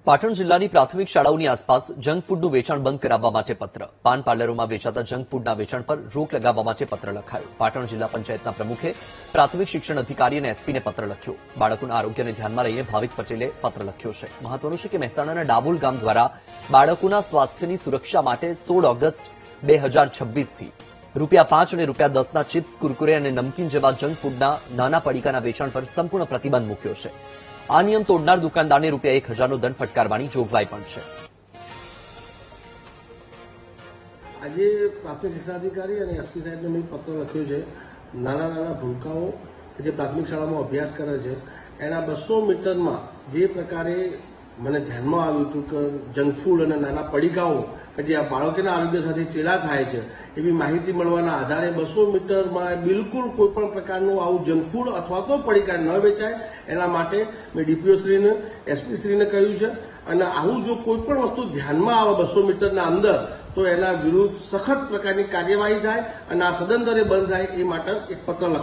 પાટણ જિલ્લાની પ્રાથમિક શાળાઓની આસપાસ જંક ફૂડનું વેચાણ બંધ કરાવવા માટે પત્ર, પાન પાર્લરોમાં વેચાતા જંક ફૂડના વેચાણ પર રોક લગાવવા માટે પત્ર લખાયો. પાટણ જિલ્લા પંચાયતના પ્રમુખે પ્રાથમિક શિક્ષણ અધિકારી અને એસપીને પત્ર લખ્યો. બાળકોના આરોગ્યને ધ્યાનમાં લઈને ભાવિક પટેલે પત્ર લખ્યો છે. મહત્વનું છે કે મહેસાણાના ડાબોલ ગામ દ્વારા બાળકોના સ્વાસ્થ્યની સુરક્ષા માટે 16 ઓગસ્ટ 2026થી ₹5 અને ₹10ના ચિપ્સ, કુરકુરે અને નમકીન જેવા જંક ફૂડના નાના પડીકાના વેચાણ પર સંપૂર્ણ પ્રતિબંધ મૂક્યો છે. આ નિયમ તોડનાર દુકાનદારને ₹1000નો દંડ ફટકારવાની જોગવાઈ પણ છે. આજે પ્રાથમિક શિક્ષણાધિકારી અને એસપી સાહેબને મેં પત્ર લખ્યો છે. નાના ભૂલકાઓ જે પ્રાથમિક શાળામાં અભ્યાસ કરે છે એના 200 મીટરમાં જે પ્રકારે મને ધ્યાનમાં આવ્યું હતું કે જંક ફૂડ અને નાના પડીકાઓ કે જે આ બાળકોના આરોગ્ય સાથે ચેડા થાય છે એવી માહિતી મળવાના આધારે 200 મીટરમાં બિલકુલ કોઈ પણ પ્રકારનું આવું જંક ફૂડ અથવા તો પડીકા ન વેચાય એના માટે મેં ડીપીઓ શ્રીને, એસપી શ્રીને કહ્યું છે. અને આવું જો કોઈ પણ વસ્તુ ધ્યાનમાં આવે 200 મીટરના અંદર તો એના વિરુદ્ધ સખત પ્રકારની કાર્યવાહી થાય અને આ સદંતરે બંધ થાય એ માટે એક પત્ર લખ્યો.